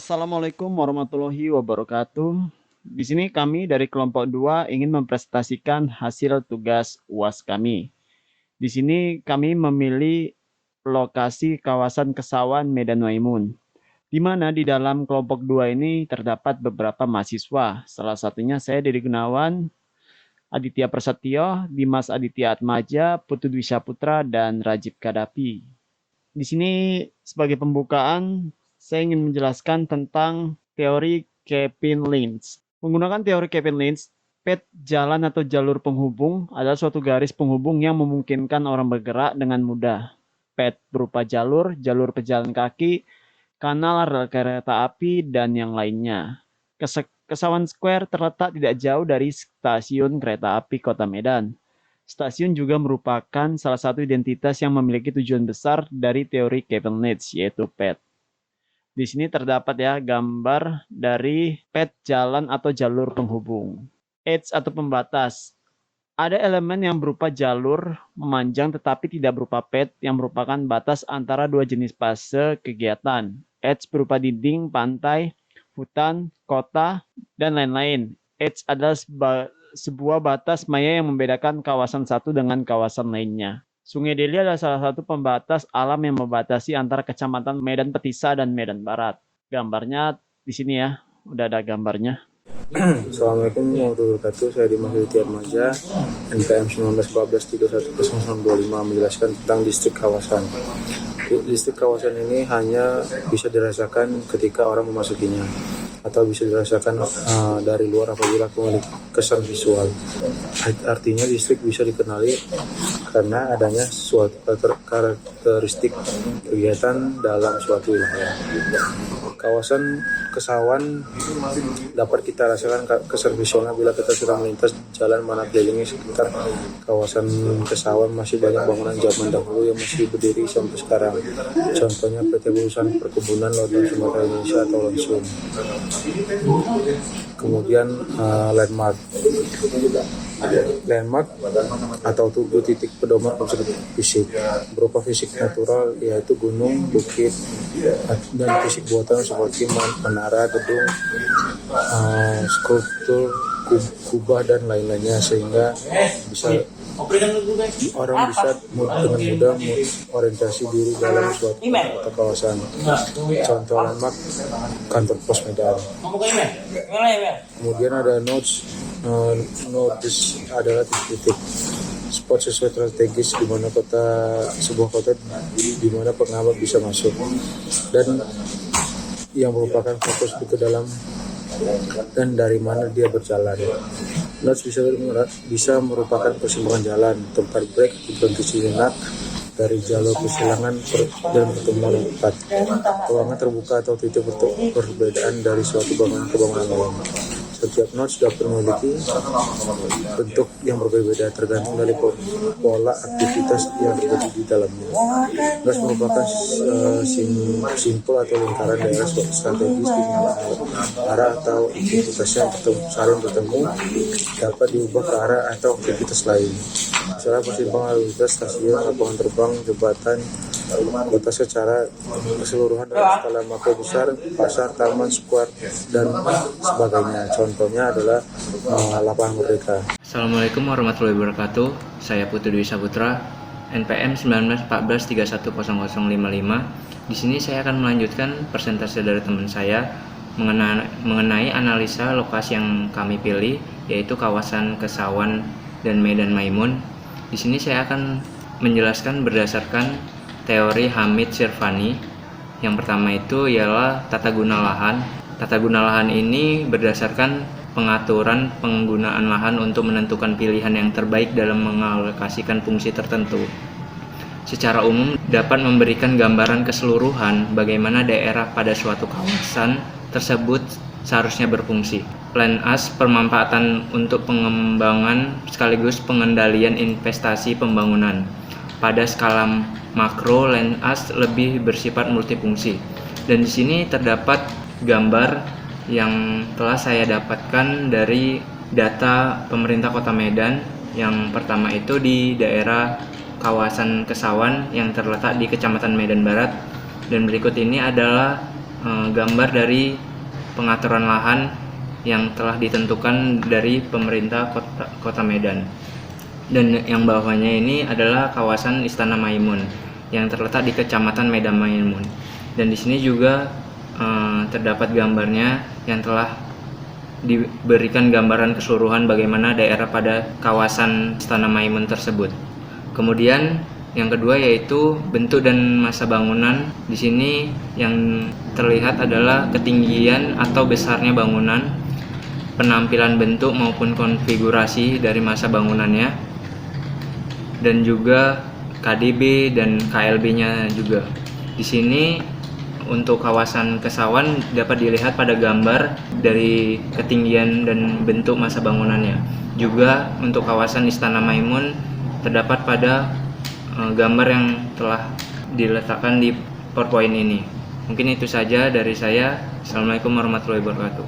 Assalamualaikum warahmatullahi wabarakatuh. Di sini kami dari kelompok 2 ingin mempresentasikan hasil tugas UAS kami. Di sini kami memilih lokasi kawasan Kesawan Medan Maimun, di mana di dalam kelompok 2 ini terdapat beberapa mahasiswa. Salah satunya saya Dedi Gunawan, Aditya Prasetyo, Dimas Aditya Atmaja, Putu Dwi Saputra, dan Rajib Kadapi. Di sini sebagai pembukaan, saya ingin menjelaskan tentang teori Kevin Lynch. Menggunakan teori Kevin Lynch, pet jalan atau jalur penghubung adalah suatu garis penghubung yang memungkinkan orang bergerak dengan mudah. Pet berupa jalur, jalur pejalan kaki, kanal rel kereta api, dan yang lainnya. Kesawan Square terletak tidak jauh dari stasiun kereta api Kota Medan. Stasiun juga merupakan salah satu identitas yang memiliki tujuan besar dari teori Kevin Lynch, yaitu pet. Di sini terdapat ya gambar dari pet jalan atau jalur penghubung. Edge atau pembatas. Ada elemen yang berupa jalur memanjang tetapi tidak berupa pet yang merupakan batas antara dua jenis fase kegiatan. Edge berupa dinding, pantai, hutan, kota, dan lain-lain. Edge adalah sebuah batas maya yang membedakan kawasan satu dengan kawasan lainnya. Sungai Deli adalah salah satu pembatas alam yang membatasi antara kecamatan Medan Petisa dan Medan Barat. Gambarnya di sini ya, udah ada gambarnya. Assalamualaikum warahmatullahi wabarakatuh. Saya Dimas Aditya Atmaja, NPM 1914-31-025 menjelaskan tentang distrik kawasan. Distrik kawasan ini hanya bisa dirasakan ketika orang memasukinya, atau bisa dirasakan dari luar apabila memiliki kesan visual. Artinya distrik bisa dikenali karena adanya suatu karakteristik kegiatan dalam suatu wilayah. Kawasan Kesawan dapat kita rasakan kesan visualnya bila kita sudah melintas jalan mana kelilingi sekitar kawasan Kesawan. Masih banyak bangunan zaman dahulu yang masih berdiri sampai sekarang. Contohnya PT Perusahaan Perkebunan Lautan Sumatera Indonesia atau LONSUM. Kemudian landmark atau tujuh titik pedoman konsep fisik berupa fisik natural, yaitu gunung, bukit, dan fisik buatan seperti menara, gedung, skulptur, kubah, dan lain-lainnya, sehingga bisa orang bisa dengan mudah orientasi diri dalam suatu atau kawasan. Contoh landmark kantor pos Medan. Kemudian ada nodes adalah titik spot sesuai strategis di mana sebuah kota di mana pengamat bisa masuk dan yang merupakan fokus ke dalam dan dari mana dia berjalan. Nodes bisa merupakan persimpangan jalan, tempat break, berhenti sejenak dari jalur kesilangan dan pertemuan yang tepat. Ruangan terbuka atau titik perbedaan dari suatu bangunan ke bangunan lain. Setiap nodes dapat memiliki bentuk yang berbeda tergantung dari pola aktivitas yang terjadi di dalamnya. Nodes merupakan simpul atau lingkaran daerah strategis di mana arah atau aktivitasnya saling bertemu dapat diubah ke arah atau aktivitas lain. Misalnya persimpangan lalu lintas, stasiun, lapangan terbang, jembatan, kota secara keseluruhan dalam skala makro besar, pasar, taman, square, dan sebagainya. Contohnya adalah lapangan Merdeka. Assalamualaikum warahmatullahi wabarakatuh. Saya Putu Dwi Saputra, NPM 1914-310055. Di sini saya akan melanjutkan presentasi dari teman saya mengenai analisa lokasi yang kami pilih, yaitu kawasan Kesawan dan Medan Maimun. Di sini saya akan menjelaskan berdasarkan teori Hamid Sirvani. Yang pertama itu ialah tata guna lahan. Tata guna lahan ini berdasarkan pengaturan penggunaan lahan untuk menentukan pilihan yang terbaik dalam mengalokasikan fungsi tertentu. Secara umum dapat memberikan gambaran keseluruhan bagaimana daerah pada suatu kawasan tersebut seharusnya berfungsi. Land as pemanfaatan untuk pengembangan sekaligus pengendalian investasi pembangunan. Pada skala makro, land as lebih bersifat multifungsi. Dan di sini terdapat gambar yang telah saya dapatkan dari data pemerintah Kota Medan. Yang pertama itu di daerah kawasan Kesawan yang terletak di Kecamatan Medan Barat. Dan berikut ini adalah gambar dari pengaturan lahan yang telah ditentukan dari pemerintah Kota Medan. Dan yang bawahnya ini adalah kawasan Istana Maimun yang terletak di Kecamatan Medan Maimun. Dan di sini juga terdapat gambarnya yang telah diberikan gambaran keseluruhan bagaimana daerah pada kawasan Istana Maimun tersebut. Kemudian yang kedua yaitu bentuk dan masa bangunan. Di sini yang terlihat adalah ketinggian atau besarnya bangunan, penampilan bentuk maupun konfigurasi dari masa bangunannya, dan juga KDB dan KLB-nya juga. Di sini untuk kawasan Kesawan dapat dilihat pada gambar dari ketinggian dan bentuk masa bangunannya. Juga untuk kawasan Istana Maimun terdapat pada gambar yang telah diletakkan di PowerPoint ini. Mungkin itu saja dari saya. Assalamualaikum warahmatullahi wabarakatuh.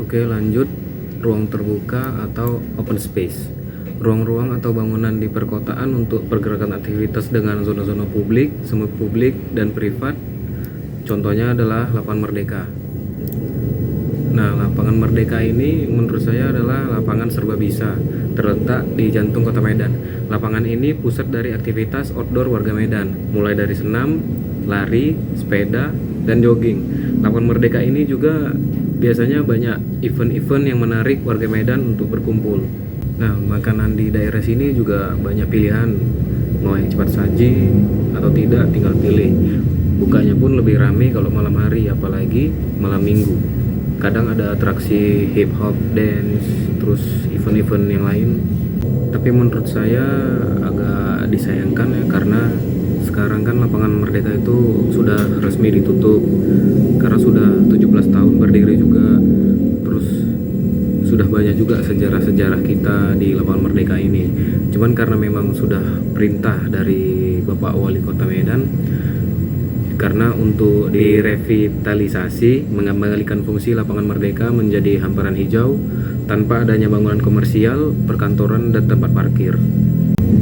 Oke, lanjut. Ruang terbuka atau open space. Ruang-ruang atau bangunan di perkotaan untuk pergerakan aktivitas dengan zona-zona publik, semi publik, dan privat. Contohnya adalah Lapangan Merdeka. Nah, Lapangan Merdeka ini menurut saya adalah lapangan serba bisa, terletak di jantung Kota Medan. Lapangan ini pusat dari aktivitas outdoor warga Medan, mulai dari senam, lari, sepeda, dan jogging. Lapangan Merdeka ini juga biasanya banyak event-event yang menarik warga Medan untuk berkumpul. Nah, makanan di daerah sini juga banyak pilihan, mau yang cepat saji atau tidak tinggal pilih. Bukanya pun lebih ramai kalau malam hari, apalagi malam minggu. Kadang ada atraksi hip hop, dance, terus event-event yang lain. Tapi menurut saya agak disayangkan ya, karena sekarang kan Lapangan Merdeka itu sudah resmi ditutup karena sudah 17 tahun berdiri juga. Terus sudah banyak juga sejarah-sejarah kita di Lapangan Merdeka ini. Cuman karena memang sudah perintah dari Bapak Wali Kota Medan, karena untuk direvitalisasi, mengembalikan fungsi Lapangan Merdeka menjadi hamparan hijau tanpa adanya bangunan komersial, perkantoran, dan tempat parkir.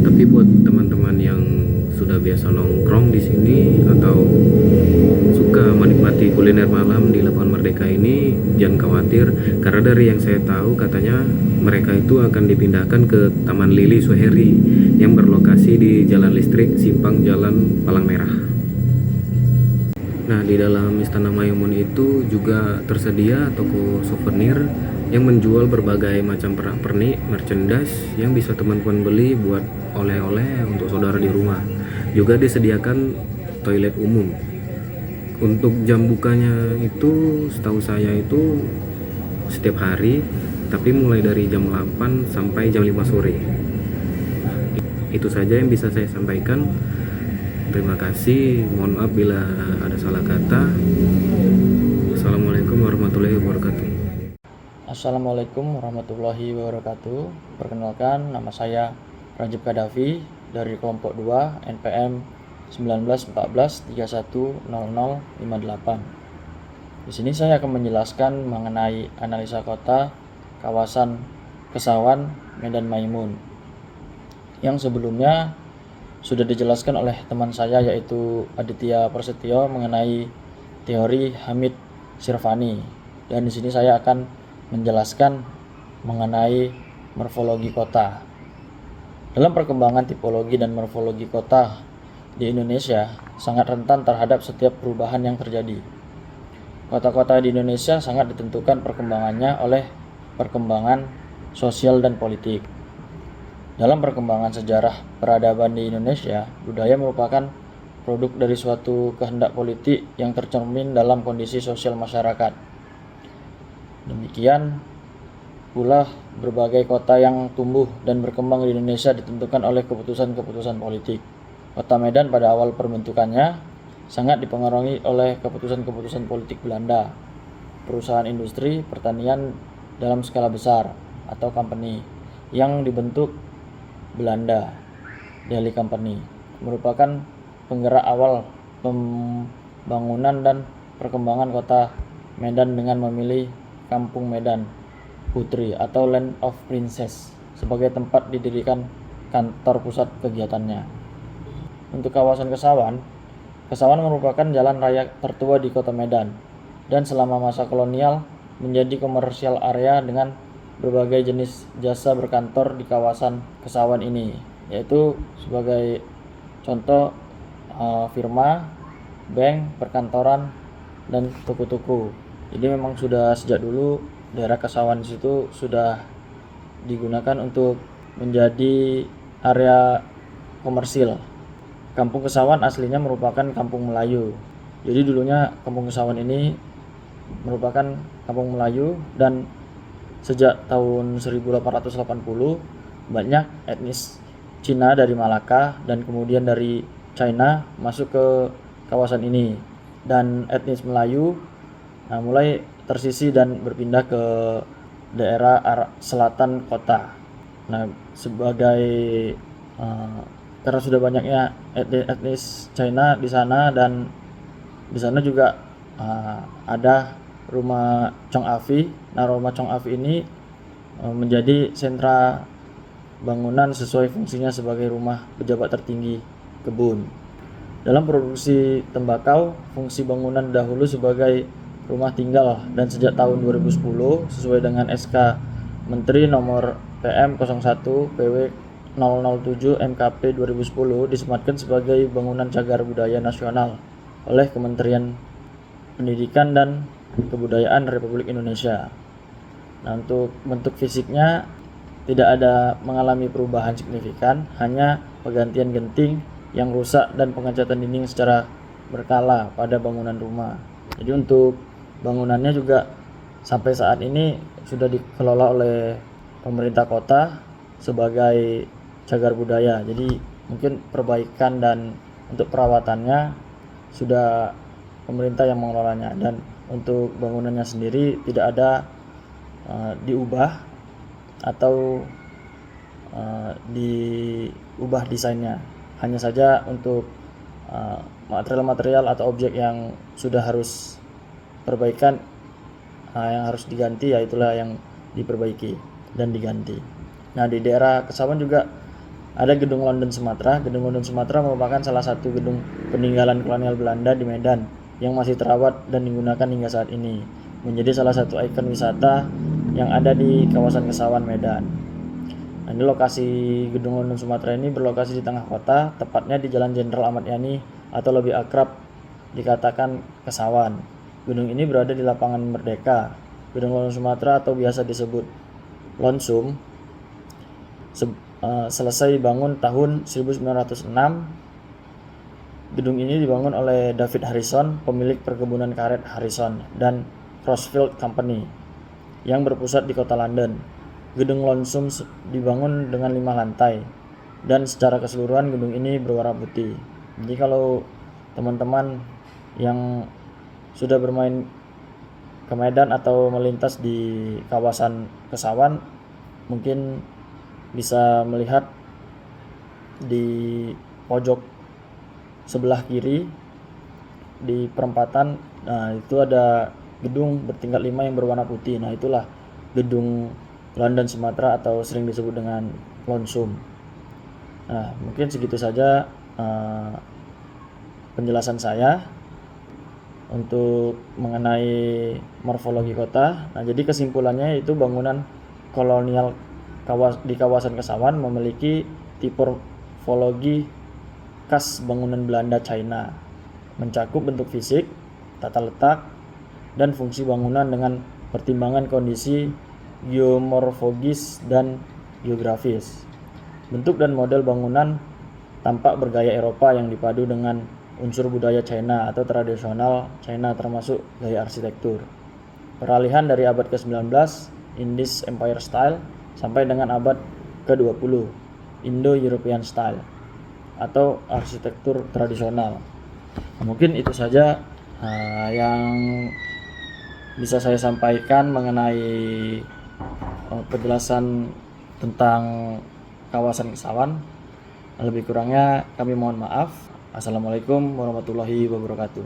Tapi buat teman-teman yang sudah biasa nongkrong di sini atau suka menikmati kuliner malam di Lapangan Merdeka ini, jangan khawatir, karena dari yang saya tahu katanya mereka itu akan dipindahkan ke Taman Lili Suheri yang berlokasi di Jalan Listrik Simpang Jalan Palang Merah. Nah, di dalam Istana Maimun itu juga tersedia toko souvenir yang menjual berbagai macam pernak-pernik, merchandise yang bisa teman-teman beli buat oleh-oleh untuk saudara di rumah. Juga disediakan toilet umum. Untuk jam bukanya itu setahu saya itu setiap hari, tapi mulai dari jam 8 sampai jam 5 sore. Itu saja yang bisa saya sampaikan. Terima kasih, mohon maaf bila ada salah kata. Assalamualaikum warahmatullahi wabarakatuh. Assalamualaikum warahmatullahi wabarakatuh. Perkenalkan, nama saya Rajib Kadafi dari kelompok 2 NPM 1914310058. Di sini saya akan menjelaskan mengenai analisa kota kawasan Kesawan, Medan Maimun, yang sebelumnya sudah dijelaskan oleh teman saya yaitu Aditya Prasetyo mengenai teori Hamid Sirvani, dan di sini saya akan menjelaskan mengenai morfologi kota. Dalam perkembangan tipologi dan morfologi kota di Indonesia sangat rentan terhadap setiap perubahan yang terjadi. Kota-kota di Indonesia sangat ditentukan perkembangannya oleh perkembangan sosial dan politik. Dalam perkembangan sejarah peradaban di Indonesia, budaya merupakan produk dari suatu kehendak politik yang tercermin dalam kondisi sosial masyarakat. Demikian pula berbagai kota yang tumbuh dan berkembang di Indonesia ditentukan oleh keputusan-keputusan politik. Kota Medan pada awal perbentukannya sangat dipengaruhi oleh keputusan-keputusan politik Belanda. Perusahaan industri pertanian dalam skala besar atau company yang dibentuk Belanda, Delhi Company, merupakan penggerak awal pembangunan dan perkembangan kota Medan dengan memilih Kampung Medan Putri atau Land of Princess sebagai tempat didirikan kantor pusat kegiatannya. Untuk kawasan Kesawan merupakan jalan raya tertua di kota Medan. dan selama masa kolonial menjadi komersial area dengan berbagai jenis jasa berkantor di kawasan Kesawan ini, yaitu sebagai contoh firma, bank, perkantoran, dan toko-toko. Jadi memang sudah sejak dulu daerah Kesawan situ sudah digunakan untuk menjadi area komersil. Kampung Kesawan aslinya merupakan kampung Melayu. Jadi dulunya Kampung Kesawan ini merupakan kampung Melayu, dan sejak tahun 1880 banyak etnis Cina dari Malaka dan kemudian dari China masuk ke kawasan ini, dan etnis Melayu mulai tersisih dan berpindah ke daerah selatan kota. Nah, sebagai karena sudah banyaknya etnis China di sana, dan di sana juga ada rumah Chong Afi. Nah, rumah Chong Afi ini menjadi sentra bangunan sesuai fungsinya sebagai rumah pejabat tertinggi kebun. Dalam produksi tembakau, fungsi bangunan dahulu sebagai rumah tinggal, dan sejak tahun 2010 sesuai dengan SK Menteri nomor PM 01 PW 007 MKP 2010 disematkan sebagai bangunan cagar budaya nasional oleh Kementerian Pendidikan dan Kebudayaan Republik Indonesia. Nah, untuk bentuk fisiknya tidak ada mengalami perubahan signifikan, hanya penggantian genting yang rusak dan pengecatan dinding secara berkala pada bangunan rumah. Jadi untuk bangunannya juga sampai saat ini sudah dikelola oleh pemerintah kota sebagai cagar budaya. Jadi mungkin perbaikan dan untuk perawatannya sudah pemerintah yang mengelolanya, dan untuk bangunannya sendiri tidak ada diubah atau diubah desainnya. Hanya saja untuk material-material atau objek yang sudah harus perbaikan, yang harus diganti, ya itulah yang diperbaiki dan diganti. Nah, di daerah Kesawan juga ada Gedung London Sumatera. Gedung London Sumatera merupakan salah satu gedung peninggalan kolonial Belanda di Medan yang masih terawat dan digunakan hingga saat ini, menjadi salah satu ikon wisata yang ada di kawasan Kesawan, Medan. Nah, ini lokasi Gedung London Sumatera ini berlokasi di tengah kota, tepatnya di Jalan Jenderal Ahmad Yani atau lebih akrab dikatakan Kesawan. Gedung ini berada di lapangan Merdeka. Gedung London Sumatera atau biasa disebut Lonsum selesai dibangun tahun 1906. Gedung ini dibangun oleh David Harrison, pemilik perkebunan karet Harrison dan Crossfield Company yang berpusat di kota London. Gedung Lonsum dibangun dengan 5 lantai, dan secara keseluruhan gedung ini berwarna putih. Jadi kalau teman-teman yang sudah bermain ke Medan atau melintas di kawasan Kesawan, mungkin bisa melihat di pojok sebelah kiri di perempatan. Nah, itu ada gedung bertingkat 5 yang berwarna putih. Nah, itulah Gedung London Sumatera atau sering disebut dengan Lonsum. Nah, mungkin segitu saja penjelasan saya untuk mengenai morfologi kota. Nah, jadi kesimpulannya itu bangunan kolonial di kawasan Kesawan memiliki tipologi khas bangunan Belanda China, mencakup bentuk fisik, tata letak, dan fungsi bangunan dengan pertimbangan kondisi geomorfologis dan geografis. Bentuk dan model bangunan tampak bergaya Eropa yang dipadu dengan unsur budaya China atau tradisional China, termasuk gaya arsitektur. Peralihan dari abad ke-19 Indies Empire Style sampai dengan abad ke-20 Indo-European Style atau arsitektur tradisional. Mungkin itu saja yang bisa saya sampaikan mengenai penjelasan tentang kawasan Kesawan. Lebih kurangnya kami mohon maaf. Assalamualaikum warahmatullahi wabarakatuh.